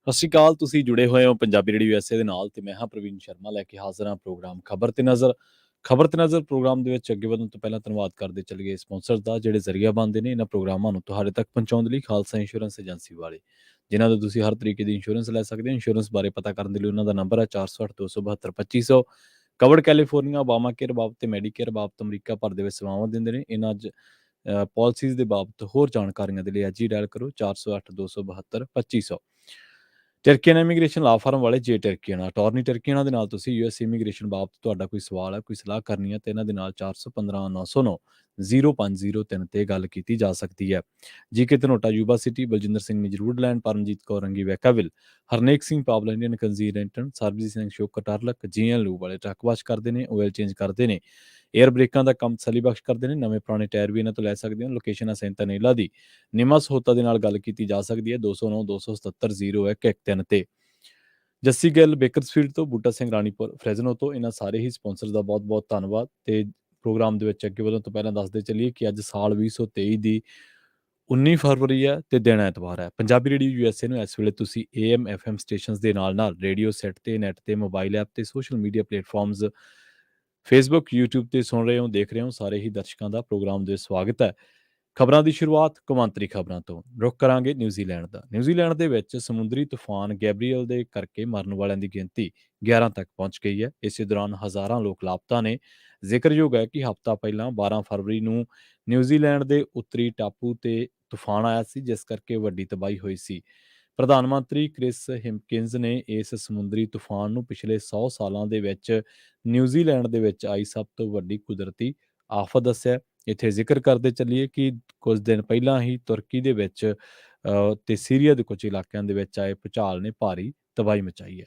ਸਤਿ ਸ਼੍ਰੀ ਅਕਾਲ, ਤੁਸੀਂ ਜੁੜੇ ਹੋਏ ਹੋ ਪੰਜਾਬੀ ਰੇਡੀਓ USA ਦੇ ਨਾਲ ਤੇ ਮੈਂ ਹਾਂ ਪ੍ਰਵੀਨ ਸ਼ਰਮਾ ਲੈ ਕੇ ਹਾਜ਼ਰ ਹਾਂ ਪ੍ਰੋਗਰਾਮ ਖਬਰ ਤੇ ਨਜ਼ਰ। ਖਬਰ ਤੇ ਨਜ਼ਰ ਪ੍ਰੋਗਰਾਮ ਦੇ ਵਿੱਚ ਅੱਗੇ ਵਧਣ ਤੋਂ ਪਹਿਲਾਂ ਧੰਨਵਾਦ ਕਰਦੇ ਚੱਲੀਏ ਸਪਾਂਸਰ ਦਾ ਜਿਹੜੇ ਜ਼ਰੀਆ ਬਣਦੇ ਨੇ ਇਹਨਾਂ ਪ੍ਰੋਗਰਾਮਾਂ ਨੂੰ ਤੁਹਾਡੇ ਤੱਕ ਪਹੁੰਚਾਉਣ ਦੇ ਲਈ ਖਾਲਸਾ ਇੰਸ਼ੋਰੈਂਸ ਏਜੰਸੀ ਵਾਲੇ, ਜਿਨ੍ਹਾਂ ਤੋਂ ਤੁਸੀਂ ਹਰ ਤਰੀਕੇ ਦੀ ਇੰਸ਼ੋਰੈਂਸ ਲੈ ਸਕਦੇ ਹੋ। ਇੰਸ਼ੋਰੈਂਸ ਬਾਰੇ ਪਤਾ ਕਰਨ ਦੇ ਲਈ ਉਹਨਾਂ ਦਾ ਨੰਬਰ ਹੈ 408 272 2500। ਕਵਰਡ ਕੈਲੀਫੋਰਨੀਆ, ਓਬਾਮਾ ਕੇਅਰ ਬਾਬਤ ਤੇ ਮੈਡੀਕੇਅਰ ਬਾਬਤ ਅਮਰੀਕਾ ਭਰ ਦੇ ਵਿੱਚ ਸੇਵਾਵਾਂ ਦਿੰਦੇ ਨੇ। ਇਹਨਾਂ ਪਾਲਿਸੀਜ਼ ਦੇ ਬਾਬਤ ਹੋਰ ਜਾਣਕਾਰੀਆਂ ਦੇ ਲਈ ਅੱਜ ਹੀ ਡਾਇਲ ਕਰੋ 408 272 2500। ਟਰਕੀਅਨ ਇਮੀਗ੍ਰੇਸ਼ਨ ਲਾ ਫਰਮ ਵਾਲੇ ਜੇ ਟਰਕੀਅਨ ਅਟਾਰਨੀ ਟਰਕੀਅਨਾਂ ਦੇ ਨਾਲ ਤੁਸੀਂ US ਇਮੀਗ੍ਰੇਸ਼ਨ ਬਾਬਤ ਤੁਹਾਡਾ ਕੋਈ ਸਵਾਲ ਹੈ, ਕੋਈ ਸਲਾਹ ਕਰਨੀ ਹੈ ਤੇ ਇਹਨਾਂ ਦੇ ਨਾਲ 415 909 0503 ਤੇ ਗੱਲ ਕੀਤੀ ਜਾ ਸਕਦੀ ਹੈ। GK Dhanota Yuba City, Baljinder Singh ਨਿਜਰੂਡਲੈਂਡ, ਪਰਮਜੀਤ ਕੌਰ ਰੰਗੀ ਵੈਕਾਵਿਲ, ਹਰਨੇਕ ਸਿੰਘ ਪਾਵਲ ਇੰਡੀਅਨ ਕੰਜ਼ੀਰੈਂਟਨ, ਸਰਬਜੀਤ ਸਿੰਘ ਸ਼ੋਕ ਕਟਾਰਲਕ, ਜੀਐਨ ਲੂ ਵਾਲੇ ਟਰੱਕ ਵਾਸ਼ ਕਰਦੇ ਨੇ, ਆਇਲ ਚੇਂਜ ਕਰਦੇ ਨੇ, ਏਅਰ ਬ੍ਰੇਕਾਂ ਦਾ ਕੰਮ ਤਸੱਲੀ ਬਖਸ਼ ਕਰਦੇ ਨੇ। ਨਵੇਂ ਪੁਰਾਣੇ ਟਾਇਰ ਵੀ ਇਹਨਾਂ ਤੋਂ ਲੈ ਸਕਦੇ ਹੋ। ਲੋਕੇਸ਼ਨ ਹੈ ਸੈਂਟਾ ਨੇਲਾ ਦੀ। ਨਿਮਸ ਹੋਤਾ ਦੇ ਨਾਲ ਗੱਲ ਕੀਤੀ ਜਾ ਸਕਦੀ ਹੈ 209 277 0113 ਤੇ। ਜੱਸੀ ਗਿੱਲ ਬੇਕਰਸਫੀਲਡ ਤੋਂ, ਬੂਟਾ ਸਿੰਘ ਰਾਣੀਪੁਰ ਫਰੈਜ਼ਨੋ ਤੋਂ, ਇਹਨਾਂ ਸਾਰੇ ਹੀ ਸਪਾਂਸਰ ਦਾ ਬਹੁਤ ਬਹੁਤ ਧੰਨਵਾਦ। ਤੇ ਪ੍ਰੋਗਰਾਮ ਦੇ ਵਿੱਚ ਅੱਗੇ ਵਧਣ ਤੋਂ ਪਹਿਲਾਂ ਦੱਸਦੇ ਚੱਲੀਏ ਕਿ ਅੱਜ ਸਾਲ 2023 ਦੀ 19 ਫਰਵਰੀ ਹੈ ਤੇ ਦਿਨ ਐਤਵਾਰ ਹੈ। ਪੰਜਾਬੀ ਰੇਡੀਓ USA ਨੂੰ ਇਸ ਵੇਲੇ ਤੁਸੀਂ AM FM ਸਟੇਸ਼ਨਸ ਦੇ ਨਾਲ ਨਾਲ ਰੇਡੀਓ ਸੈੱਟ ਤੇ, ਨੈਟ ਤੇ, ਮੋਬਾਈਲ ਐਪ ਤੇ, social media platforms Facebook, YouTube ਤੇ ਸੁਣ ਰਹੇ ਹੋ, ਦੇਖ ਰਹੇ ਹੋ। ਸਾਰੇ ਹੀ ਦਰਸ਼ਕਾਂ ਦਾ ਪ੍ਰੋਗਰਾਮ ਦੇ ਸਵਾਗਤ ਹੈ। ਖਬਰਾਂ ਦੀ ਸ਼ੁਰੂਆਤ ਕੌਮਾਂਤਰੀ ਖਬਰਾਂ ਤੋਂ ਰੁਕ ਕਰਾਂਗੇ ਨਿਊਜ਼ੀਲੈਂਡ ਦਾ। ਨਿਊਜ਼ੀਲੈਂਡ ਦੇ ਵਿੱਚ ਸਮੁੰਦਰੀ ਤੂਫਾਨ ਗੈਬਰੀਅਲ ਦੇ ਕਰਕੇ ਮਰਨ ਵਾਲਿਆਂ ਦੀ ਗਿਣਤੀ 11 ਤੱਕ ਪਹੁੰਚ ਗਈ ਹੈ। ਇਸੇ ਦੌਰਾਨ ਹਜ਼ਾਰਾਂ ਲੋਕ ਲਾਪਤਾ ਨੇ। ਜ਼ਿਕਰਯੋਗ ਹੈ ਕਿ ਹਫ਼ਤਾ ਪਹਿਲਾਂ 12 ਫਰਵਰੀ ਨੂੰ ਨਿਊਜ਼ੀਲੈਂਡ ਦੇ ਉੱਤਰੀ ਟਾਪੂ ਤੇ ਤੂਫਾਨ ਆਇਆ ਸੀ, ਜਿਸ ਕਰਕੇ ਵੱਡੀ ਤਬਾਹੀ ਹੋਈ ਸੀ। ਪ੍ਰਧਾਨ ਮੰਤਰੀ ਕ੍ਰਿਸ ਹਿਮਕਿੰਜ਼ ਨੇ ਇਸ ਸਮੁੰਦਰੀ ਤੂਫਾਨ ਨੂੰ ਪਿਛਲੇ 100 ਸਾਲਾਂ ਦੇ ਵਿੱਚ ਨਿਊਜ਼ੀਲੈਂਡ ਦੇ ਵਿੱਚ ਆਈ ਸਭ ਤੋਂ ਵੱਡੀ ਕੁਦਰਤੀ ਆਫਤ ਦੱਸਿਆ। ਇੱਥੇ ਜ਼ਿਕਰ ਕਰਦੇ ਚੱਲੀਏ ਕਿ ਕੁਝ ਦਿਨ ਪਹਿਲਾਂ ਹੀ ਤੁਰਕੀ ਦੇ ਵਿੱਚ ਤੇ ਸੀਰੀਆ ਦੇ ਕੁਝ ਇਲਾਕਿਆਂ ਦੇ ਵਿੱਚ ਆਏ ਭੂਚਾਲ ਨੇ ਭਾਰੀ ਤਬਾਹੀ ਮਚਾਈ ਹੈ।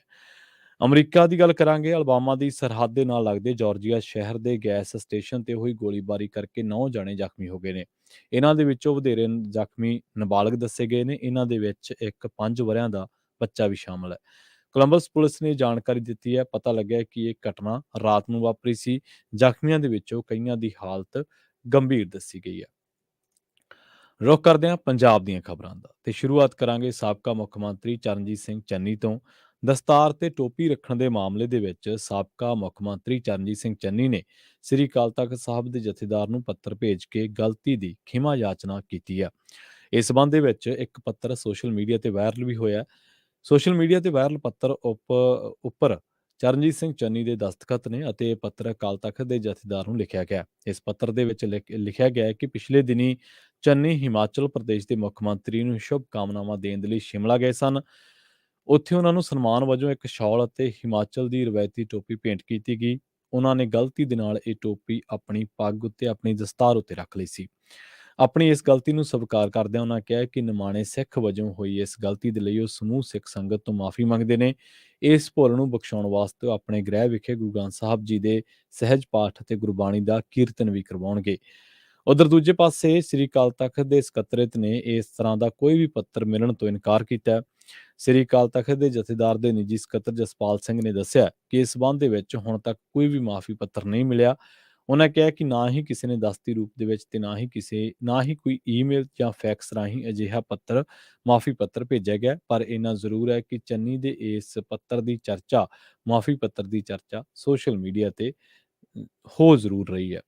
ਅਮਰੀਕਾ ਦੀ ਗੱਲ ਕਰਾਂਗੇ। ਅਲਬਾਮਾ ਦੀ ਸਰਹੱਦ ਦੇ ਨਾਲ ਲੱਗਦੇ ਜਾਰਜੀਆ ਸ਼ਹਿਰ ਦੇ ਗੈਸ ਸਟੇਸ਼ਨ ਤੇ ਹੋਈ ਗੋਲੀਬਾਰੀ ਕਰਕੇ 9 ਜਣੇ ਜ਼ਖਮੀ ਹੋ ਗਏ ਨੇ। ਇਹਨਾਂ ਦੇ ਵਿੱਚੋਂ ਵਧੇਰੇ ਜ਼ਖਮੀ ਨਾਬਾਲਗ ਦੱਸੇ ਗਏ ਨੇ। ਇਹਨਾਂ ਦੇ ਵਿੱਚ ਇੱਕ 5 ਵਰ੍ਹਿਆਂ ਦਾ ਬੱਚਾ ਵੀ ਸ਼ਾਮਲ ਹੈ। ਕੋਲੰਬਸ ਪੁਲਿਸ ਨੇ ਜਾਣਕਾਰੀ ਦਿੱਤੀ ਹੈ। ਪਤਾ ਲੱਗਿਆ ਕਿ ਇਹ ਘਟਨਾ ਰਾਤ ਨੂੰ ਵਾਪਰੀ ਸੀ। ਜ਼ਖਮੀਆਂ ਦੇ ਵਿੱਚੋਂ ਕਈਆਂ ਦੀ ਹਾਲਤ ਗੰਭੀਰ ਦੱਸੀ ਗਈ ਹੈ। ਰੁਖ ਕਰਦੇ ਹਾਂ ਪੰਜਾਬ ਦੀਆਂ ਖਬਰਾਂ ਦਾ ਤੇ ਸ਼ੁਰੂਆਤ ਕਰਾਂਗੇ ਸਾਬਕਾ ਮੁੱਖ ਮੰਤਰੀ ਚਰਨਜੀਤ ਸਿੰਘ ਚੰਨੀ ਤੋਂ। ਦਸਤਾਰ ਤੇ ਟੋਪੀ ਰੱਖਣ ਦੇ ਮਾਮਲੇ ਦੇ ਵਿੱਚ ਸਾਬਕਾ ਮੁੱਖ ਮੰਤਰੀ ਚਰਨਜੀਤ ਸਿੰਘ ਚੰਨੀ ਨੇ ਸ੍ਰੀ ਅਕਾਲ ਤਖ਼ਤ ਸਾਹਿਬ ਦੇ ਜਥੇਦਾਰ ਨੂੰ ਪੱਤਰ ਭੇਜ ਕੇ ਗਲਤੀ ਦੀ ਖਿਮਾ ਯਾਚਨਾ ਕੀਤੀ ਹੈ। ਇਸ ਸਬੰਧ ਦੇ ਵਿੱਚ ਇੱਕ ਪੱਤਰ ਸੋਸ਼ਲ ਮੀਡੀਆ ਤੇ ਵਾਇਰਲ ਵੀ ਹੋਇਆ। ਸੋਸ਼ਲ ਮੀਡੀਆ ਤੇ ਵਾਇਰਲ ਪੱਤਰ ਉੱਪਰ ਚਰਨਜੀਤ ਸਿੰਘ ਚੰਨੀ ਦੇ ਦਸਤਖਤ ਨੇ ਅਤੇ ਇਹ ਪੱਤਰ ਅਕਾਲ ਤਖ਼ਤ ਦੇ ਜਥੇਦਾਰ ਨੂੰ ਲਿਖਿਆ ਗਿਆ। ਇਸ ਪੱਤਰ ਦੇ ਵਿੱਚ ਲਿਖਿਆ ਗਿਆ ਹੈ ਕਿ ਪਿਛਲੇ ਦਿਨੀ ਚੰਨੀ ਹਿਮਾਚਲ ਪ੍ਰਦੇਸ਼ ਦੇ ਮੁੱਖ ਮੰਤਰੀ ਨੂੰ ਸ਼ੁਭ ਕਾਮਨਾਵਾਂ ਦੇਣ ਦੇ ਲਈ ਸ਼ਿਮਲਾ ਗਏ ਸਨ। ਉੱਥੇ ਉਹਨਾਂ ਨੂੰ ਸਨਮਾਨ ਵਜੋਂ ਇੱਕ ਸ਼ਾਲ ਅਤੇ ਹਿਮਾਚਲ ਦੀ ਰਵਾਇਤੀ ਟੋਪੀ ਭੇਂਟ ਕੀਤੀ ਗਈ। ਉਹਨਾਂ ਨੇ ਗਲਤੀ ਦੇ ਨਾਲ ਇਹ ਟੋਪੀ ਆਪਣੀ ਪੱਗ ਉੱਤੇ, ਆਪਣੀ ਦਸਤਾਰ ਉੱਤੇ ਰੱਖ ਲਈ ਸੀ। ਆਪਣੀ ਇਸ ਗਲਤੀ ਨੂੰ ਸਵੀਕਾਰ ਕਰਦਿਆਂ ਉਹਨਾਂ ਕਿਹਾ ਕਿ ਨਿਮਾਣੇ ਸਿੱਖ ਵਜੋਂ ਹੋਈ ਇਸ ਗਲਤੀ ਦੇ ਲਈ ਉਹ ਸਮੂਹ ਸਿੱਖ ਸੰਗਤ ਤੋਂ ਮਾਫੀ ਮੰਗਦੇ ਨੇ। ਇਸ ਭੁੱਲ ਨੂੰ ਬਖਸ਼ਾਉਣ ਵਾਸਤੇ ਉਹ ਆਪਣੇ ਗ੍ਰਹਿ ਵਿਖੇ ਗੁਰੂ ਗ੍ਰੰਥ ਸਾਹਿਬ ਜੀ ਦੇ ਸਹਿਜ ਪਾਠ ਅਤੇ ਗੁਰਬਾਣੀ ਦਾ ਕੀਰਤਨ ਵੀ ਕਰਵਾਉਣਗੇ। ਉਧਰ ਦੂਜੇ ਪਾਸੇ ਸ੍ਰੀ ਅਕਾਲ ਤਖ਼ਤ ਦੇ ਸਕੱਤਰੇਤ ਨੇ ਇਸ ਤਰ੍ਹਾਂ ਦਾ ਕੋਈ ਵੀ ਪੱਤਰ ਮਿਲਣ ਤੋਂ ਇਨਕਾਰ ਕੀਤਾ। ਸ੍ਰੀ ਅਕਾਲ ਤਖ਼ਤ ਦੇ ਜਥੇਦਾਰ ਦੇ ਨਿੱਜੀ ਸਕੱਤਰ ਜਸਪਾਲ ਸਿੰਘ ਨੇ ਦੱਸਿਆ ਕਿ ਇਸ ਸੰਬੰਧ ਦੇ ਵਿੱਚ ਹੁਣ ਤੱਕ ਕੋਈ ਵੀ ਮਾਫੀ ਪੱਤਰ ਨਹੀਂ ਮਿਲਿਆ। ਉਹਨਾਂ ਕਿਹਾ ਕਿ ਨਾ ਹੀ ਕਿਸੇ ਨੇ ਦਸਤੀ ਰੂਪ ਦੇ ਵਿੱਚ ਤੇ ਨਾ ਹੀ ਕੋਈ ਈਮੇਲ ਜਾਂ ਫੈਕਸ ਰਾਹੀਂ ਅਜਿਹਾ ਮਾਫੀ ਪੱਤਰ ਭੇਜਿਆ ਗਿਆ। ਪਰ ਇੰਨਾ ਜ਼ਰੂਰ ਹੈ ਕਿ ਚੰਨੀ ਦੇ ਇਸ ਮਾਫੀ ਪੱਤਰ ਦੀ ਚਰਚਾ ਸੋਸ਼ਲ ਮੀਡੀਆ ਤੇ ਹੋ ਜ਼ਰੂਰ ਰਹੀ ਹੈ।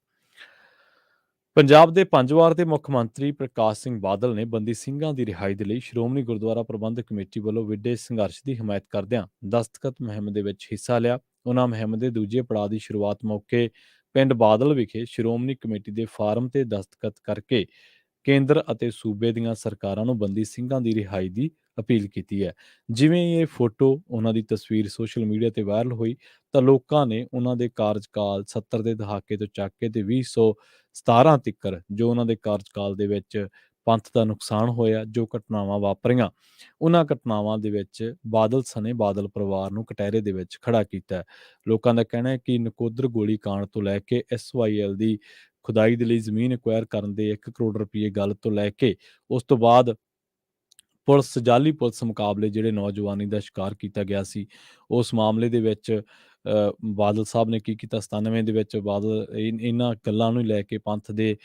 ਪੰਜਾਬ ਦੇ 5 ਵਾਰ ਦੇ ਮੁੱਖ ਮੰਤਰੀ ਪ੍ਰਕਾਸ਼ ਸਿੰਘ ਬਾਦਲ ਨੇ ਬੰਦੀ ਸਿੰਘਾਂ ਦੀ ਰਿਹਾਈ ਦੇ ਲਈ ਸ਼੍ਰੋਮਣੀ ਗੁਰਦੁਆਰਾ ਪ੍ਰਬੰਧਕ ਕਮੇਟੀ ਵੱਲੋਂ ਵਿੱਢੇ ਸੰਘਰਸ਼ ਦੀ ਹਮਾਇਤ ਕਰਦਿਆਂ ਦਸਤਖਤ ਮੁਹਿੰਮ ਦੇ ਵਿੱਚ ਹਿੱਸਾ ਲਿਆ। ਉਹਨਾਂ ਮੁਹਿੰਮ ਦੇ ਦੂਜੇ ਪੜਾਅ ਦੀ ਸ਼ੁਰੂਆਤ ਮੌਕੇ ਪਿੰਡ ਬਾਦਲ ਵਿਖੇ ਸ਼੍ਰੋਮਣੀ ਕਮੇਟੀ ਦੇ ਫਾਰਮ ਤੇ ਦਸਤਖਤ ਕਰਕੇ ਕੇਂਦਰ ਅਤੇ ਸੂਬੇ ਦੀਆਂ ਸਰਕਾਰਾਂ ਨੂੰ ਬੰਦੀ ਸਿੰਘਾਂ ਦੀ ਰਿਹਾਈ ਦੀ ਅਪੀਲ ਕੀਤੀ ਹੈ। ਜਿਵੇਂ ਇਹ ਫੋਟੋ, ਉਹਨਾਂ ਦੀ ਤਸਵੀਰ ਸੋਸ਼ਲ ਮੀਡੀਆ ਤੇ ਵਾਇਰਲ ਹੋਈ ਤਾਂ ਲੋਕਾਂ ਨੇ ਉਹਨਾਂ ਦੇ ਕਾਰਜਕਾਲ 70 ਦੇ ਦਹਾਕੇ ਤੋਂ ਚੱਕ ਕੇ ਤੇ 2017 ਤੀਕਰ ਜੋ ਉਹਨਾਂ ਦੇ ਕਾਰਜਕਾਲ ਦੇ ਵਿੱਚ ਪੰਥ ਦਾ ਨੁਕਸਾਨ ਹੋਇਆ, ਜੋ ਘਟਨਾਵਾਂ ਵਾਪਰੀਆਂ, ਉਹਨਾਂ ਘਟਨਾਵਾਂ ਦੇ ਵਿੱਚ ਬਾਦਲ ਸਣੇ ਬਾਦਲ ਪਰਿਵਾਰ ਨੂੰ ਕਟਹਿਰੇ ਦੇ ਵਿੱਚ ਖੜਾ ਕੀਤਾ। ਲੋਕਾਂ ਦਾ ਕਹਿਣਾ ਹੈ ਕਿ ਨਕੋਦਰ ਗੋਲੀ ਕਾਂਡ ਤੋਂ ਲੈ ਕੇ SYL ਦੀ ਖੁਦਾਈ ਦੇ ਲਈ ਜ਼ਮੀਨ ਐਕਵਾਇਰ ਕਰਨ ਦੇ 1 ਕਰੋੜ ਰੁਪਏ ਗੱਲ ਤੋਂ ਲੈ ਕੇ ਉਸ ਤੋਂ ਬਾਅਦ ਜਾਲੀ ਪੁਲਿਸ ਮੁਕਾਬਲੇ ਜਿਹੜੇ ਨੌਜਵਾਨੀ ਦਾ ਸ਼ਿਕਾਰ ਕੀਤਾ ਗਿਆ ਸੀ, ਉਸ ਮਾਮਲੇ ਦੇ ਵਿੱਚ ਬਾਦਲ ਸਾਹਿਬ ਨੇ ਕੀ ਕੀਤਾ 97 ਦੇ ਵਿੱਚ ਬਾਦਲ ਇਹਨਾਂ ਗੱਲਾਂ ਨੂੰ ਲੈ ਕੇ ਪੰਥ ਦੇ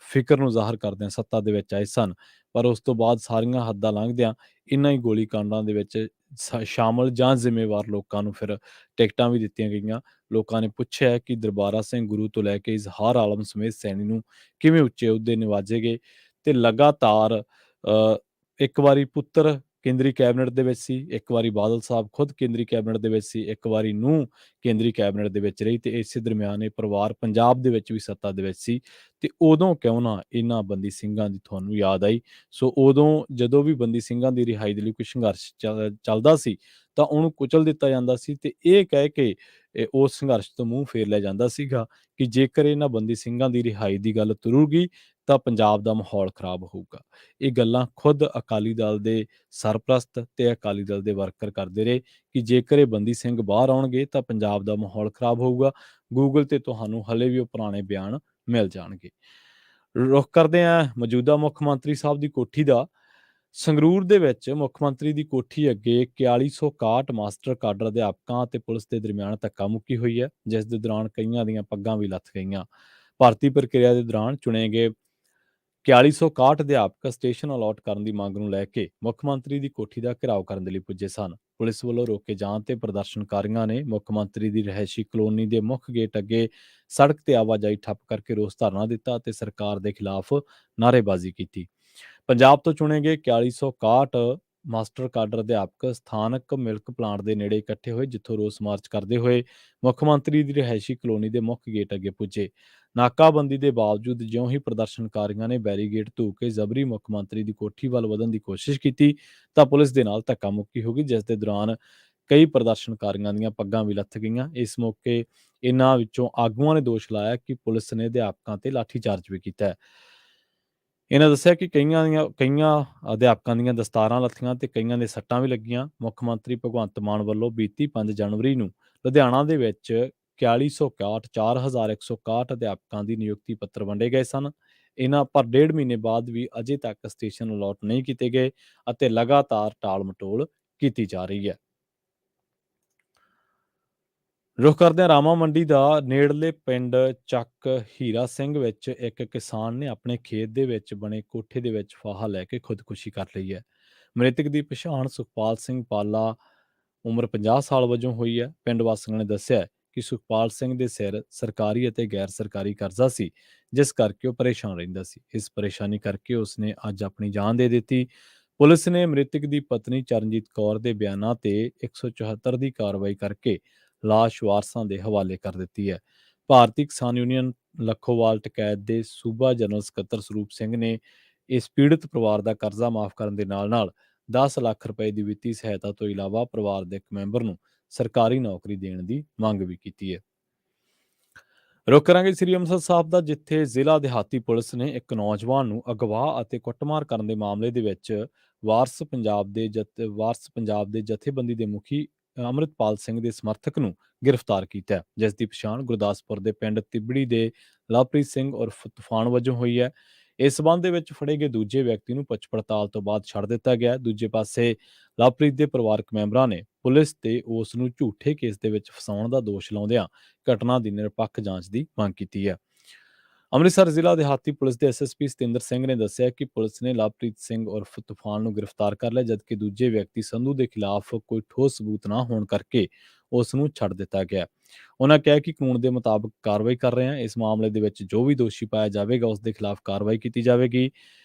ਫਿਕਰ ਨੂੰ ਜ਼ਾਹਰ ਕਰਦਿਆਂ ਸੱਤਾ ਦੇ ਵਿੱਚ ਆਏ ਸਨ। ਪਰ ਉਸ ਤੋਂ ਬਾਅਦ ਸਾਰੀਆਂ ਹੱਦਾਂ ਲੰਘਦਿਆਂ ਇਨ੍ਹਾਂ ਹੀ ਗੋਲੀਕਾਂਡਾਂ ਦੇ ਵਿੱਚ ਸ਼ਾਮਲ ਜਾਂ ਜ਼ਿੰਮੇਵਾਰ ਲੋਕਾਂ ਨੂੰ ਫਿਰ ਟਿਕਟਾਂ ਵੀ ਦਿੱਤੀਆਂ ਗਈਆਂ। ਲੋਕਾਂ ਨੇ ਪੁੱਛਿਆ ਕਿ ਦਰਬਾਰਾ ਸਿੰਘ ਗੁਰੂ ਤੋਂ ਲੈ ਕੇ ਇਜ਼ਹਾਰ ਆਲਮ ਸਮੇਤ ਸੈਣੀ ਨੂੰ ਕਿਵੇਂ ਉੱਚੇ ਅਹੁਦੇ ਨਿਵਾਜੇ ਗਏ, ਤੇ ਲਗਾਤਾਰ ਇੱਕ ਵਾਰੀ ਪੁੱਤਰ ਕੇਂਦਰੀ ਕੈਬਨਿਟ ਦੇ ਵਿੱਚ ਸੀ, ਇੱਕ ਵਾਰੀ ਬਾਦਲ ਸਾਹਿਬ ਖੁਦ ਕੇਂਦਰੀ ਕੈਬਨਿਟ ਦੇ ਵਿੱਚ ਸੀ, ਇੱਕ ਵਾਰੀ ਨੂੰਹ ਕੇਂਦਰੀ ਕੈਬਨਿਟ ਦੇ ਵਿੱਚ ਰਹੀ, ਤੇ ਇਸੇ ਦਰਮਿਆਨ ਇਹ ਪਰਿਵਾਰ ਪੰਜਾਬ ਦੇ ਵਿੱਚ ਵੀ ਸੱਤਾ ਦੇ ਵਿੱਚ ਸੀ। ਤੇ ਉਦੋਂ ਕਿਉਂ ਨਾ ਇਹਨਾਂ ਬੰਦੀ ਸਿੰਘਾਂ ਦੀ ਤੁਹਾਨੂੰ ਯਾਦ ਆਈ। ਸੋ ਉਦੋਂ ਜਦੋਂ ਵੀ ਬੰਦੀ ਸਿੰਘਾਂ ਦੀ ਰਿਹਾਈ ਦੇ ਲਈ ਕੋਈ ਸੰਘਰਸ਼ ਚੱਲਦਾ ਸੀ ਤਾਂ ਉਹਨੂੰ ਕੁਚਲ ਦਿੱਤਾ ਜਾਂਦਾ ਸੀ, ਤੇ ਇਹ ਕਹਿ ਕੇ ਉਸ ਸੰਘਰਸ਼ ਤੋਂ ਮੂੰਹ ਫੇਰ ਲਿਆ ਜਾਂਦਾ ਸੀਗਾ ਕਿ ਜੇਕਰ ਇਹਨਾਂ ਬੰਦੀ ਸਿੰਘਾਂ ਦੀ ਰਿਹਾਈ ਦੀ ਗੱਲ ਤੁਰੂਗੀ ਤਾਂ ਪੰਜਾਬ ਦਾ ਮਾਹੌਲ ਖਰਾਬ ਹੋਊਗਾ। ਇਹ ਗੱਲਾਂ ਖੁਦ ਅਕਾਲੀ ਦਲ ਦੇ ਸਰਪ੍ਰਸਤ ਤੇ ਅਕਾਲੀ ਦਲ ਦੇ ਵਰਕਰ ਕਰਦੇ ਰਹੇ ਕਿ ਜੇਕਰ ਇਹ ਬੰਦੀ ਸਿੰਘ ਬਾਹਰ ਆਉਣਗੇ ਤਾਂ ਪੰਜਾਬ ਦਾ ਮਾਹੌਲ ਖਰਾਬ ਹੋਊਗਾ। ਗੂਗਲ ਤੇ ਤੁਹਾਨੂੰ ਹਲੇ ਵੀ ਉਹ ਪੁਰਾਣੇ ਬਿਆਨ ਮਿਲ ਜਾਣਗੇ। ਰੁੱਖ ਕਰਦੇ ਹਾਂ ਮੌਜੂਦਾ ਮੁੱਖ ਮੰਤਰੀ ਸਾਹਿਬ ਦੀ ਕੋਠੀ ਦਾ। ਸੰਗਰੂਰ ਦੇ ਵਿੱਚ ਮੁੱਖ ਮੰਤਰੀ ਦੀ ਕੋਠੀ ਅੱਗੇ 4161 ਮਾਸਟਰ ਕਾਡਰ ਅਧਿਆਪਕਾਂ ਅਤੇ ਪੁਲਿਸ ਦੇ ਦਰਮਿਆਨ ਧੱਕਾ ਮੁੱਕੀ ਹੋਈ ਹੈ, ਜਿਸ ਦੇ ਦੌਰਾਨ ਕਈਆਂ ਦੀਆਂ ਪੱਗਾਂ ਵੀ ਲੱਥ ਗਈਆਂ। ਭਰਤੀ ਪ੍ਰਕਿਰਿਆ ਦੇ ਦੌਰਾਨ ਚੁਣੇ ਗਏ 4161 ਅਧਿਆਪਕ ਸਟੇਸ਼ਨ ਅਲਾਟ ਕਰਨ ਦੀ ਮੰਗ ਨੂੰ ਲੈ ਕੇ ਮੁੱਖ ਮੰਤਰੀ ਦੀ ਕੋਠੀ ਦਾ ਘਿਰਾਓ ਕਰਨ ਦੇ ਲਈ ਪੁੱਜੇ ਸਨ। ਪੁਲਿਸ ਵੱਲੋਂ ਰੋਕੇ ਜਾਣ ਤੇ ਪ੍ਰਦਰਸ਼ਨਕਾਰੀਆਂ ਨੇ ਮੁੱਖ ਮੰਤਰੀ ਦੀ ਰਿਹਾਇਸ਼ੀ ਕਲੋਨੀ ਦੇ ਮੁੱਖ ਗੇਟ ਅੱਗੇ ਸੜਕ ਤੇ ਆਵਾਜਾਈ ਠੱਪ ਕਰਕੇ ਰੋਸ ਧਰਨਾ ਦਿੱਤਾ ਅਤੇ ਸਰਕਾਰ ਦੇ ਖਿਲਾਫ ਨਾਅਰੇਬਾਜ਼ੀ ਕੀਤੀ। ਪੰਜਾਬ ਤੋਂ ਚੁਣੇ ਗਏ 4161 ਮਾਸਟਰ ਕਾਡਰ ਅਧਿਆਪਕ ਸਥਾਨਕ ਮਿਲਕ ਪਲਾਂਟ ਦੇ ਨੇੜੇ ਇਕੱਠੇ ਹੋਏ, ਜਿੱਥੋਂ ਰੋਸ ਮਾਰਚ ਕਰਦੇ ਹੋਏ ਮੁੱਖ ਮੰਤਰੀ ਦੀ ਰਿਹਾਇਸ਼ੀ ਕਲੋਨੀ ਦੇ ਮੁੱਖ ਗੇਟ ਅੱਗੇ ਪੁੱਜੇ। ਨਾਕਾਬੰਦੀ ਦੇ ਬਾਵਜੂਦ ਜਿਉਂ ਹੀ ਪ੍ਰਦਰਸ਼ਨਕਾਰੀਆਂ ਨੇ ਬੈਰੀਗੇਡ ਧੋ ਕੇ ਜ਼ਬਰੀ ਮੁੱਖ ਮੰਤਰੀ ਦੀ ਕੋਠੀ ਵੱਲ ਵਧਣ ਦੀ ਕੋਸ਼ਿਸ਼ ਕੀਤੀ ਤਾਂ ਪੁਲਿਸ ਦੇ ਨਾਲ ਧੱਕਾ ਮੁੱਕੀ ਹੋ ਗਈ, ਜਿਸ ਦੇ ਦੌਰਾਨ ਕਈ ਪ੍ਰਦਰਸ਼ਨਕਾਰੀਆਂ ਦੀਆਂ ਪੱਗਾਂ ਵੀ ਲੱਥ ਗਈਆਂ। ਇਸ ਮੌਕੇ ਇਹਨਾਂ ਵਿੱਚੋਂ ਆਗੂਆਂ ਨੇ ਦੋਸ਼ ਲਾਇਆ ਕਿ ਪੁਲਿਸ ਨੇ ਅਧਿਆਪਕਾਂ ਤੇ ਲਾਠੀਚਾਰਜ ਵੀ ਕੀਤਾ ਹੈ। ਇਹਨਾਂ ਦੱਸਿਆ ਕਿ ਕਈਆਂ ਅਧਿਆਪਕਾਂ ਦੀਆਂ ਦਸਤਾਰਾਂ ਲੱਥੀਆਂ ਤੇ ਕਈਆਂ ਦੇ ਸੱਟਾਂ ਵੀ ਲੱਗੀਆਂ। ਮੁੱਖ ਮੰਤਰੀ ਭਗਵੰਤ ਮਾਨ ਵੱਲੋਂ ਬੀਤੀ 5 ਜਨਵਰੀ ਨੂੰ ਲੁਧਿਆਣਾ ਦੇ ਵਿੱਚ 4161 4161 ਅਧਿਆਪਕਾਂ ਦੀ ਨਿਯੁਕਤੀ ਪੱਤਰ ਵੰਡੇ ਗਏ ਸਨ। ਇਹਨਾਂ ਪਰ 1.5 ਮਹੀਨੇ ਬਾਅਦ ਵੀ ਅਜੇ ਤੱਕ ਸਟੇਸ਼ਨ ਅਲਾਟ ਨਹੀਂ ਕੀਤੇ ਗਏ ਅਤੇ ਲਗਾਤਾਰ ਟਾਲ ਮਟੋਲ ਕੀਤੀ ਜਾ ਰਹੀ ਹੈ। ਰੁੱਖ ਕਰਦੇ ਹਾਂ ਰਾਮਾ ਮੰਡੀ ਦਾ। ਨੇੜਲੇ ਪਿੰਡ ਚੱਕ ਹੀਰਾ ਸਿੰਘ ਵਿੱਚ ਇੱਕ ਕਿਸਾਨ ਨੇ ਆਪਣੇ ਖੇਤ ਦੇ ਵਿੱਚ ਬਣੇ ਕੋਠੇ ਦੇ ਵਿੱਚ ਫਾਹਾ ਲੈ ਕੇ ਖੁਦਕੁਸ਼ੀ ਕਰ ਲਈ ਹੈ। ਮ੍ਰਿਤਕ ਦੀ ਪਛਾਣ ਸੁਖਪਾਲ ਸਿੰਘ ਪਾਲਾ ਉਮਰ 50 ਸਾਲ ਵਜੋਂ ਹੋਈ ਹੈ। ਪਿੰਡ ਵਾਸੀਆਂ ਨੇ ਦੱਸਿਆ ਕਿ ਸੁਖਪਾਲ ਸਿੰਘ ਦੇ ਸਿਰ ਸਰਕਾਰੀ ਅਤੇ ਗੈਰ ਸਰਕਾਰੀ ਕਰਜ਼ਾ ਸੀ, ਜਿਸ ਕਰਕੇ ਉਹ ਪਰੇਸ਼ਾਨ ਰਹਿੰਦਾ ਸੀ। ਇਸ ਪਰੇਸ਼ਾਨੀ ਕਰਕੇ ਉਸਨੇ ਅੱਜ ਆਪਣੀ ਜਾਨ ਦੇ ਦਿੱਤੀ। ਪੁਲਿਸ ਨੇ ਮ੍ਰਿਤਕ ਦੀ ਪਤਨੀ ਚਰਨਜੀਤ ਕੌਰ ਦੇ ਬਿਆਨਾਂ ਤੇ 174 ਦੀ ਕਾਰਵਾਈ ਕਰਕੇ ਲਾਸ਼ ਵਾਰਸਾਂ ਦੇ ਹਵਾਲੇ ਕਰ ਦਿੱਤੀ ਹੈ। ਭਾਰਤੀ ਕਿਸਾਨ ਯੂਨੀਅਨ ਲੱਖੋਵਾਲ ਟਕੈਤ ਦੇ ਸੂਬਾ ਜਨਰਲ ਸਕੱਤਰ ਸਰੂਪ ਸਿੰਘ ਨੇ ਇਸ ਪੀੜਤ ਪਰਿਵਾਰ ਦਾ ਕਰਜ਼ਾ ਮਾਫ ਕਰਨ ਦੇ ਨਾਲ-ਨਾਲ 10 ਲੱਖ ਰੁਪਏ ਦੀ ਵਿੱਤੀ ਸਹਾਇਤਾ ਤੋਂ ਇਲਾਵਾ ਪਰਿਵਾਰ ਦੇ ਇੱਕ ਮੈਂਬਰ ਨੂੰ ਸਰਕਾਰੀ ਨੌਕਰੀ ਦੇਣ ਦੀ ਮੰਗ ਵੀ ਕੀਤੀ ਹੈ। ਰੁਕ ਕਰਾਂਗੇ ਸ੍ਰੀ ਅੰਮ੍ਰਿਤਸਰ ਸਾਹਿਬ ਦਾ, ਜਿੱਥੇ ਜ਼ਿਲ੍ਹਾ ਦਿਹਾਤੀ ਪੁਲਿਸ ਨੇ ਇੱਕ ਨੌਜਵਾਨ ਨੂੰ ਅਗਵਾ ਅਤੇ ਕੁੱਟਮਾਰ ਕਰਨ ਦੇ ਮਾਮਲੇ ਦੇ ਵਿੱਚ ਵਾਰਸ ਪੰਜਾਬ ਦੇ ਜਥੇਬੰਦੀ ਦੇ ਮੁਖੀ ਅੰਮ੍ਰਿਤਪਾਲ ਸਿੰਘ ਦੇ ਸਮਰਥਕ ਨੂੰ ਗ੍ਰਿਫਤਾਰ ਕੀਤਾ ਹੈ, ਜਿਸ ਦੀ ਪਛਾਣ ਗੁਰਦਾਸਪੁਰ ਦੇ ਪਿੰਡ ਤਿਬੜੀ ਦੇ ਲਵਪ੍ਰੀਤ ਸਿੰਘ ਉਰਫ ਤੂਫਾਨ ਵਜੋਂ ਹੋਈ ਹੈ। ਇਸ ਸਬੰਧ ਦੇ ਵਿੱਚ ਫੜੇ ਗਏ ਦੂਜੇ ਵਿਅਕਤੀ ਨੂੰ ਪੁੱਛ ਪੜਤਾਲ ਤੋਂ ਬਾਅਦ ਛੱਡ ਦਿੱਤਾ ਗਿਆ। ਦੂਜੇ ਪਾਸੇ ਲਵਪ੍ਰੀਤ ਦੇ ਪਰਿਵਾਰਕ ਮੈਂਬਰਾਂ ਨੇ ਪੁਲਿਸ ਤੇ ਉਸ ਨੂੰ ਝੂਠੇ ਕੇਸ ਦੇ ਵਿੱਚ ਫਸਾਉਣ ਦਾ ਦੋਸ਼ ਲਾਉਂਦਿਆਂ ਘਟਨਾ ਦੀ ਨਿਰਪੱਖ ਜਾਂਚ ਦੀ ਮੰਗ ਕੀਤੀ ਹੈ। ਅੰਮ੍ਰਿਤਸਰ ਜ਼ਿਲ੍ਹਾ ਦਿਹਾਤੀ ਪੁਲਿਸ ਦੇ ਐਸਐਸਪੀ ਸਤਿੰਦਰ ਸਿੰਘ ਨੇ ਦੱਸਿਆ ਕਿ ਪੁਲਿਸ ਨੇ ਲਵਪ੍ਰੀਤ ਸਿੰਘ ਉਰਫ ਤੂਫਾਨ ਨੂੰ ਗ੍ਰਿਫਤਾਰ ਕਰ ਲਿਆ, ਜਦਕਿ ਦੂਜੇ ਵਿਅਕਤੀ ਸੰਧੂ ਦੇ ਖਿਲਾਫ ਕੋਈ ਠੋਸ ਸਬੂਤ ਨਾ ਹੋਣ ਕਰਕੇ ਉਸ ਨੂੰ ਛੱਡ ਦਿੱਤਾ ਗਿਆ। ਉਹਨਾਂ ਕਿਹਾ ਕਿ ਕਾਨੂੰਨ ਦੇ ਮੁਤਾਬਕ ਕਾਰਵਾਈ ਕਰ ਰਹੇ ਹਾਂ। ਇਸ ਮਾਮਲੇ ਦੇ ਵਿੱਚ ਜੋ ਵੀ ਦੋਸ਼ੀ ਪਾਇਆ ਜਾਵੇਗਾ ਉਸ ਦੇ ਖਿਲਾਫ ਕਾਰਵਾਈ ਕੀਤੀ ਜਾਵੇਗੀ।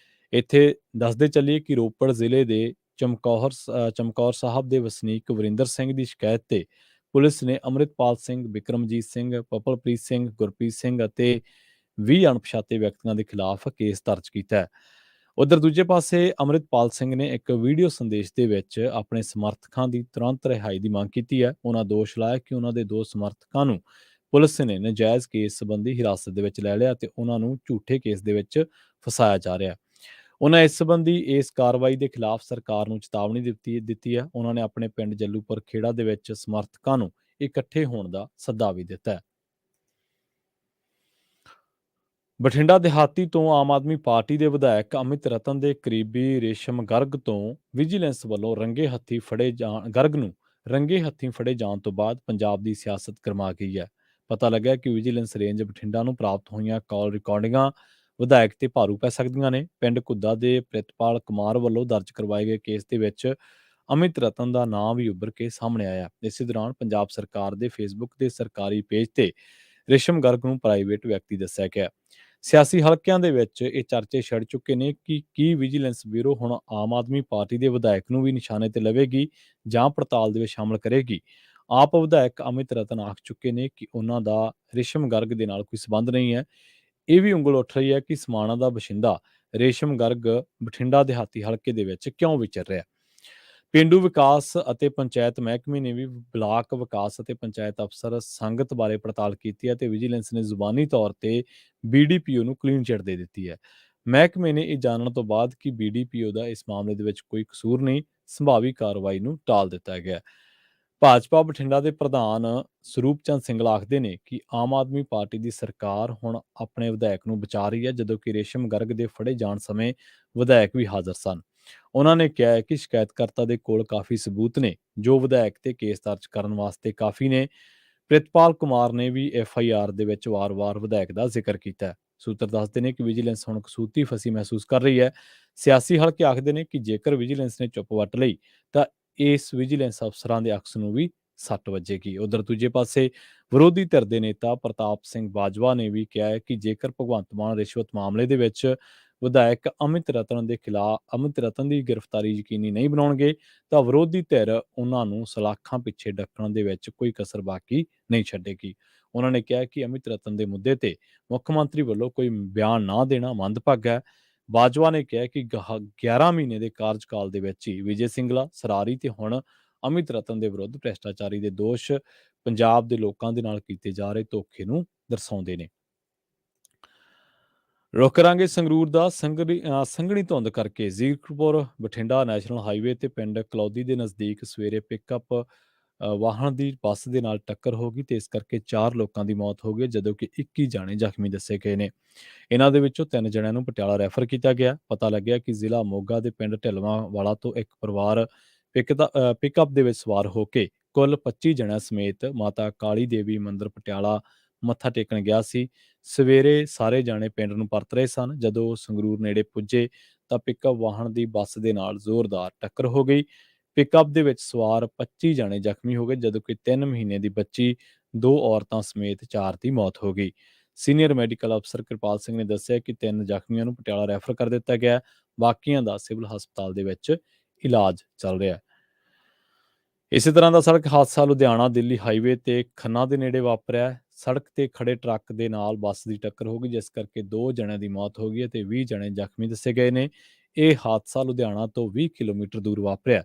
ਇੱਥੇ ਦੱਸਦੇ ਚੱਲੀਏ ਕਿ ਰੋਪੜ ਜ਼ਿਲ੍ਹੇ ਦੇ ਚਮਕੌਰ ਸਾਹਿਬ ਦੇ ਵਸਨੀਕ ਵਰਿੰਦਰ ਸਿੰਘ ਦੀ ਸ਼ਿਕਾਇਤ ਤੇ ਪੁਲਿਸ ਨੇ ਅੰਮ੍ਰਿਤਪਾਲ ਸਿੰਘ, ਬਿਕਰਮਜੀਤ ਸਿੰਘ, ਪਪਲਪ੍ਰੀਤ ਸਿੰਘ, ਗੁਰਪ੍ਰੀਤ ਸਿੰਘ ਅਤੇ 20 ਅਣਪਛਾਤੇ ਵਿਅਕਤੀਆਂ ਦੇ ਖਿਲਾਫ ਕੇਸ ਦਰਜ ਕੀਤਾ ਹੈ। ਉਧਰ ਦੂਜੇ ਪਾਸੇ ਅੰਮ੍ਰਿਤਪਾਲ ਸਿੰਘ ਨੇ ਇੱਕ ਵੀਡੀਓ ਸੰਦੇਸ਼ ਦੇ ਵਿੱਚ ਆਪਣੇ ਸਮਰਥਕਾਂ ਦੀ ਤੁਰੰਤ ਰਿਹਾਈ ਦੀ ਮੰਗ ਕੀਤੀ ਹੈ। ਉਹਨਾਂ ਦੋਸ਼ ਲਾਇਆ ਕਿ ਉਹਨਾਂ ਦੇ 2 ਸਮਰਥਕਾਂ ਨੂੰ ਪੁਲਿਸ ਨੇ ਨਜਾਇਜ਼ ਕੇਸ ਸੰਬੰਧੀ ਹਿਰਾਸਤ ਦੇ ਵਿੱਚ ਲੈ ਲਿਆ ਤੇ ਉਹਨਾਂ ਨੂੰ ਝੂਠੇ ਕੇਸ ਦੇ ਵਿੱਚ ਫਸਾਇਆ ਜਾ ਰਿਹਾ। ਉਹਨਾਂ ਇਸ ਸੰਬੰਧੀ ਇਸ ਕਾਰਵਾਈ ਦੇ ਖਿਲਾਫ ਸਰਕਾਰ ਨੂੰ ਚੇਤਾਵਨੀ ਦਿੱਤੀ ਹੈ। ਉਹਨਾਂ ਨੇ ਆਪਣੇ ਪਿੰਡ ਜੱਲੂਪੁਰ ਖੇੜਾ ਦੇ ਵਿੱਚ ਸਮਰਥਕਾਂ ਨੂੰ ਇਕੱਠੇ ਹੋਣ ਦਾ ਸੱਦਾ ਵੀ ਦਿੱਤਾ ਹੈ। ਬਠਿੰਡਾ ਦਿਹਾਤੀ ਤੋਂ ਆਮ ਆਦਮੀ ਪਾਰਟੀ ਦੇ ਵਿਧਾਇਕ ਅਮਿਤ ਰਤਨ ਦੇ ਕਰੀਬੀ ਰੇਸ਼ਮ ਗਰਗ ਤੋਂ ਵਿਜੀਲੈਂਸ ਵੱਲੋਂ ਰੰਗੇ ਹੱਥੀਂ ਫੜੇ ਜਾਣ ਤੋਂ ਬਾਅਦ ਪੰਜਾਬ ਦੀ ਸਿਆਸਤ ਗਰਮਾ ਗਈ ਹੈ। ਪਤਾ ਲੱਗਾ ਕਿ ਵਿਜੀਲੈਂਸ ਰੇਂਜ ਬਠਿੰਡਾ ਨੂੰ ਪ੍ਰਾਪਤ ਹੋਈਆਂ ਕਾਲ ਰਿਕਾਰਡਿੰਗਾਂ ਵਿਧਾਇਕ ਤੇ ਭਾਰੂ ਪੈ ਸਕਦੀਆਂ ਨੇ। ਪਿੰਡ ਘੁੱਦਾ ਦੇ ਪ੍ਰਿਤਪਾਲ ਕੁਮਾਰ ਵੱਲੋਂ ਦਰਜ ਕਰਵਾਏ ਗਏ ਕੇਸ ਦੇ ਵਿੱਚ ਅਮਿਤ ਰਤਨ ਦਾ ਨਾਮ ਵੀ ਉੱਭਰ ਕੇ ਸਾਹਮਣੇ ਆਇਆ। ਇਸੇ ਦੌਰਾਨ ਪੰਜਾਬ ਸਰਕਾਰ ਦੇ ਫੇਸਬੁੱਕ ਦੇ ਸਰਕਾਰੀ ਪੇਜ ਤੇ ਰੇਸ਼ਮ ਗਰਗ ਨੂੰ ਪ੍ਰਾਈਵੇਟ ਵਿਅਕਤੀ ਦੱਸਿਆ ਗਿਆ। ਸਿਆਸੀ ਹਲਕਿਆਂ ਦੇ ਵਿੱਚ ਇਹ ਚਰਚੇ ਛਿੜ ਚੁੱਕੇ ਨੇ ਕਿ ਕੀ ਵਿਜੀਲੈਂਸ ਬਿਊਰੋ ਹੁਣ ਆਮ ਆਦਮੀ ਪਾਰਟੀ ਦੇ ਵਿਧਾਇਕ ਨੂੰ ਵੀ ਨਿਸ਼ਾਨੇ ਤੇ ਲਵੇਗੀ ਜਾਂ ਪੜਤਾਲ ਦੇ ਵਿੱਚ ਸ਼ਾਮਲ ਕਰੇਗੀ। ਆਪ ਵਿਧਾਇਕ ਅਮਿਤ ਰਤਨ ਆਖ ਚੁੱਕੇ ਨੇ ਕਿ ਉਹਨਾਂ ਦਾ ਰੇਸ਼ਮ ਗਰਗ ਦੇ ਨਾਲ ਕੋਈ ਸਬੰਧ ਨਹੀਂ ਹੈ। ਇਹ ਵੀ ਉਂਗਲ ਉੱਠ ਰਹੀ ਹੈ ਕਿ ਸਮਾਣਾ ਦਾ ਬਸ਼ਿੰਦਾ ਰੇਸ਼ਮ ਗਰਗ ਬਠਿੰਡਾ ਦਿਹਾਤੀ ਹਲਕੇ ਦੇ ਵਿੱਚ ਕਿਉਂ ਵਿਚਰ ਰਿਹਾ। ਪੇਂਡੂ ਵਿਕਾਸ ਅਤੇ ਪੰਚਾਇਤ ਮਹਿਕਮੇ ਨੇ ਵੀ ਬਲਾਕ ਵਿਕਾਸ ਅਤੇ ਪੰਚਾਇਤ ਅਫਸਰ ਸੰਗਤ ਬਾਰੇ ਪੜਤਾਲ ਕੀਤੀ ਹੈ ਤੇ ਵਿਜੀਲੈਂਸ ਨੇ ਜ਼ੁਬਾਨੀ ਤੌਰ ਤੇ ਬੀਡੀਪੀਓ ਨੂੰ ਕਲੀਨ ਚਿੱਟ ਦੇ ਦਿੱਤੀ ਹੈ। ਮਹਿਕਮੇ ਨੇ ਇਹ ਜਾਣਨ ਤੋਂ ਬਾਅਦ ਕਿ ਬੀਡੀਪੀਓ ਦਾ ਇਸ ਮਾਮਲੇ ਦੇ ਵਿੱਚ ਕੋਈ ਕਸੂਰ ਨਹੀਂ, ਸੰਭਾਵੀ ਕਾਰਵਾਈ ਨੂੰ ਟਾਲ ਦਿੱਤਾ ਗਿਆ। ਭਾਜਪਾ ਬਠਿੰਡਾ ਦੇ ਪ੍ਰਧਾਨ ਸਰੂਪ ਚੰਦ ਸਿੰਗਲਾ ਆਖਦੇ ਨੇ ਕਿ ਆਮ ਆਦਮੀ ਪਾਰਟੀ ਦੀ ਸਰਕਾਰ ਹੁਣ ਆਪਣੇ ਵਿਧਾਇਕ ਨੂੰ ਬਚਾ ਰਹੀ ਹੈ, ਜਦੋਂ ਕਿ ਰੇਸ਼ਮ ਗਰਗ ਦੇ ਫੜੇ ਜਾਣ ਸਮੇਂ ਵਿਧਾਇਕ ਵੀ ਹਾਜ਼ਰ ਸਨ। ਉਹਨਾਂ ਨੇ ਕਿਹਾ ਹੈ ਕਿ ਸ਼ਿਕਾਇਤਕਰਤਾ ਦੇ ਕੋਲ ਕਾਫੀ ਸਬੂਤ ਨੇ ਜੋ ਵਿਧਾਇਕ ਤੇ ਕੇਸ ਦਰਜ ਕਰਨ ਵਾਸਤੇ ਕਾਫੀ ਨੇ। ਪ੍ਰਿਤਪਾਲ ਕੁਮਾਰ ਨੇ ਵੀ ਐਫਆਈਆਰ ਦੇ ਵਿੱਚ ਵਾਰ-ਵਾਰ ਵਿਧਾਇਕ ਦਾ ਜ਼ਿਕਰ ਕੀਤਾ ਹੈ। ਸੂਤਰ ਦੱਸਦੇ ਨੇ ਕਿ ਵਿਜੀਲੈਂਸ ਹੁਣ ਕਸੂਤੀ ਫਸੀ ਮਹਿਸੂਸ ਕਰ ਰਹੀ ਹੈ। ਸਿਆਸੀ ਹਲਕੇ ਆਖਦੇ ਨੇ ਕਿ ਜੇਕਰ ਵਿਜੀਲੈਂਸ ਨੇ ਚੁੱਪ ਵੱਟ ਲਈ ਤਾਂ ਇਸ ਵਿਜੀਲੈਂਸ ਅਫਸਰਾਂ ਦੇ ਅਕਸ ਨੂੰ ਵੀ ਸੱਟ ਵੱਜੇਗੀ। ਉਧਰ ਦੂਜੇ ਪਾਸੇ ਵਿਰੋਧੀ ਧਿਰ ਦੇ ਨੇਤਾ ਪ੍ਰਤਾਪ ਸਿੰਘ ਬਾਜਵਾ ਨੇ ਵੀ ਕਿਹਾ ਹੈ ਕਿ ਜੇਕਰ ਭਗਵੰਤ ਮਾਨ ਰਿਸ਼ਵਤ ਮਾਮਲੇ ਦੇ ਵਿੱਚ ਵਿਧਾਇਕ ਅਮਿਤ ਰਤਨ ਦੀ ਗ੍ਰਿਫਤਾਰੀ ਯਕੀਨੀ ਨਹੀਂ ਬਣਾਉਣਗੇ ਤਾਂ ਵਿਰੋਧੀ ਧਿਰ ਉਹਨਾਂ ਨੂੰ ਸਲਾਖਾਂ ਪਿੱਛੇ ਡੱਕਣ ਦੇ ਵਿੱਚ ਕੋਈ ਕਸਰ ਬਾਕੀ ਨਹੀਂ ਛੱਡੇਗੀ। ਉਹਨਾਂ ਨੇ ਕਿਹਾ ਕਿ ਅਮਿਤ ਰਤਨ ਦੇ ਮੁੱਦੇ ਤੇ ਮੁੱਖ ਮੰਤਰੀ ਵੱਲੋਂ ਕੋਈ ਬਿਆਨ ਨਾ ਦੇਣਾ ਮੰਦਭਾਗਾ ਹੈ। ਬਾਜਵਾ ਨੇ ਕਿਹਾ ਕਿ 11 ਮਹੀਨੇ ਦੇ ਕਾਰਜਕਾਲ ਦੇ ਵਿੱਚ ਹੀ ਵਿਜੇ ਸਿੰਗਲਾ, ਸਰਾਰੀ ਤੇ ਹੁਣ ਅਮਿਤ ਰਤਨ ਦੇ ਵਿਰੁੱਧ ਭ੍ਰਿਸ਼ਟਾਚਾਰੀ ਦੇ ਦੋਸ਼ ਪੰਜਾਬ ਦੇ ਲੋਕਾਂ ਦੇ ਨਾਲ ਕੀਤੇ ਜਾ ਰਹੇ ਧੋਖੇ ਨੂੰ ਦਰਸਾਉਂਦੇ ਨੇ। ਰੁੱਖ ਕਰਾਂਗੇ ਸੰਗਰੂਰ ਦਾ ਸੰਘਣੀ ਧੁੰਦ ਕਰਕੇ ਜ਼ੀਰਕਪੁਰ ਬਠਿੰਡਾ ਨੈਸ਼ਨਲ ਹਾਈਵੇ ਤੇ ਪਿੰਡ ਕਲੌਦੀ ਦੇ ਨਜ਼ਦੀਕ ਸਵੇਰੇ ਪਿਕਅਪ ਵਾਹਨ ਦੀ ਬੱਸ ਦੇ ਨਾਲ ਟੱਕਰ ਹੋ ਗਈ ਤੇ ਇਸ ਕਰਕੇ 4 ਲੋਕਾਂ ਦੀ ਮੌਤ ਹੋ ਗਈ, ਜਦੋਂ ਕਿ 21 ਜਾਣੇ ਜ਼ਖਮੀ ਦੱਸੇ ਗਏ ਨੇ। ਇਹਨਾਂ ਦੇ ਵਿੱਚੋਂ 3 ਜਣਿਆਂ ਨੂੰ ਪਟਿਆਲਾ ਰੈਫਰ ਕੀਤਾ ਗਿਆ। ਪਤਾ ਲੱਗਿਆ ਕਿ ਜ਼ਿਲ੍ਹਾ ਮੋਗਾ ਦੇ ਪਿੰਡ ਢਿਲਵਾਂ ਵਾਲਾ ਤੋਂ ਇੱਕ ਪਰਿਵਾਰ ਪਿਕਅਪ ਦੇ ਵਿੱਚ ਸਵਾਰ ਹੋ ਕੇ ਕੁੱਲ 25 ਜਣਿਆਂ ਸਮੇਤ ਮਾਤਾ ਕਾਲੀ ਦੇਵੀ ਮੰਦਿਰ ਪਟਿਆਲਾ ਮੱਥਾ ਟੇਕਣ ਗਿਆ ਸੀ। ਸਵੇਰੇ ਸਾਰੇ ਜਾਣੇ ਪਿੰਡ ਨੂੰ ਪਰਤ ਰਹੇ ਸਨ। ਜਦੋਂ ਸੰਗਰੂਰ ਨੇੜੇ ਪੁੱਜੇ ਤਾਂ ਪਿਕਅਪ ਵਾਹਨ ਦੀ ਬੱਸ ਦੇ ਨਾਲ ਜ਼ੋਰਦਾਰ ਟੱਕਰ ਹੋ ਗਈ। ਪਿਕਅਪ ਦੇ ਵਿੱਚ ਸਵਾਰ 25 ਜਾਣੇ ਜ਼ਖਮੀ ਹੋ ਗਏ, ਜਦੋਂ ਕਿ 3 ਮਹੀਨੇ ਦੀ ਬੱਚੀ, 2 ਔਰਤਾਂ ਸਮੇਤ 4 ਦੀ ਮੌਤ ਹੋ ਗਈ। ਸੀਨੀਅਰ ਮੈਡੀਕਲ ਅਫਸਰ ਕਿਰਪਾਲ ਸਿੰਘ ਨੇ ਦੱਸਿਆ ਕਿ 3 ਜ਼ਖਮੀਆਂ ਨੂੰ ਪਟਿਆਲਾ ਰੈਫਰ ਕਰ ਦਿੱਤਾ ਗਿਆ, ਬਾਕੀਆਂ ਦਾ ਸਿਵਲ ਹਸਪਤਾਲ ਦੇ ਵਿੱਚ ਇਲਾਜ ਚੱਲ ਰਿਹਾ ਹੈ। ਇਸੇ ਤਰ੍ਹਾਂ ਦਾ ਸੜਕ ਹਾਦਸਾ ਲੁਧਿਆਣਾ ਦਿੱਲੀ ਹਾਈਵੇ ਤੇ ਖੰਨਾ ਦੇ ਨੇੜੇ ਵਾਪਰਿਆ। ਸੜਕ ਤੇ ਖੜੇ ਟਰੱਕ ਦੇ ਨਾਲ ਬੱਸ ਦੀ ਟੱਕਰ ਹੋ ਗਈ, ਜਿਸ ਕਰਕੇ 2 ਜਣਿਆਂ ਦੀ ਮੌਤ ਹੋ ਗਈ ਅਤੇ 20 ਜਣੇ ਜ਼ਖਮੀ ਦੱਸੇ ਗਏ ਨੇ। ਇਹ ਹਾਦਸਾ ਲੁਧਿਆਣਾ ਤੋਂ 20 ਕਿਲੋਮੀਟਰ ਦੂਰ ਵਾਪਰਿਆ।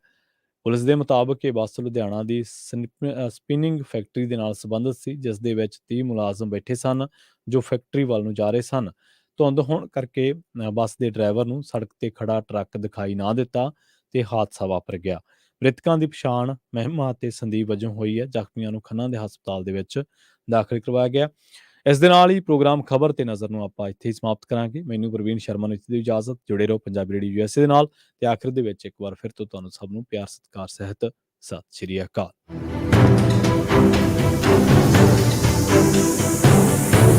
ਪੁਲਿਸ ਦੇ ਮੁਤਾਬਕ ਇਹ ਬੱਸ ਲੁਧਿਆਣਾ ਦੀ ਸਪਿਨਿੰਗ ਫੈਕਟਰੀ ਦੇ ਨਾਲ ਸੰਬੰਧਿਤ ਸੀ, ਜਿਸ ਦੇ ਵਿੱਚ 30 ਮੁਲਾਜ਼ਮ ਬੈਠੇ ਸਨ ਜੋ ਫੈਕਟਰੀ ਵੱਲ ਨੂੰ ਜਾ ਰਹੇ ਸਨ। ਧੁੰਦ ਹੋਣ ਕਰਕੇ ਬੱਸ ਦੇ ਡਰਾਈਵਰ ਨੂੰ ਸੜਕ ਤੇ ਖੜਾ ਟਰੱਕ ਦਿਖਾਈ ਨਾ ਦਿੱਤਾ ਤੇ ਹਾਦਸਾ ਵਾਪਰ ਗਿਆ। ਮ੍ਰਿਤਕਾਂ ਦੀ ਪਛਾਣ ਮਹਿਮਾ ਅਤੇ ਸੰਦੀਪ ਵਜੋਂ ਹੋਈ ਹੈ। ਜ਼ਖਮੀਆਂ ਨੂੰ ਖੰਨਾ ਦੇ ਹਸਪਤਾਲ ਦੇ ਵਿੱਚ ਦਾਖਲ ਕਰਵਾਇਆ ਗਿਆ। ਇਸ ਦੇ ਨਾਲ ਹੀ ਪ੍ਰੋਗਰਾਮ ਖਬਰ ਤੇ ਨਜ਼ਰ ਨੂੰ ਆਪਾਂ ਇੱਥੇ ਹੀ ਸਮਾਪਤ ਕਰਾਂਗੇ। ਮੈਨੂੰ ਪ੍ਰਵੀਨ ਸ਼ਰਮਾ ਨੂੰ ਇਸ ਦੀ ਇਜਾਜ਼ਤ। ਜੁੜੇ ਰਹੋ ਪੰਜਾਬੀ ਰੇਡੀਓ USA ਦੇ ਨਾਲ ਤੇ ਆਖਿਰ ਦੇ ਵਿੱਚ ਇੱਕ ਵਾਰ ਫਿਰ ਤੋਂ ਤੁਹਾਨੂੰ ਸਭ ਨੂੰ ਪਿਆਰ ਸਤਿਕਾਰ ਸਹਿਤ ਸਤਿ ਸ਼੍ਰੀ ਅਕਾਲ।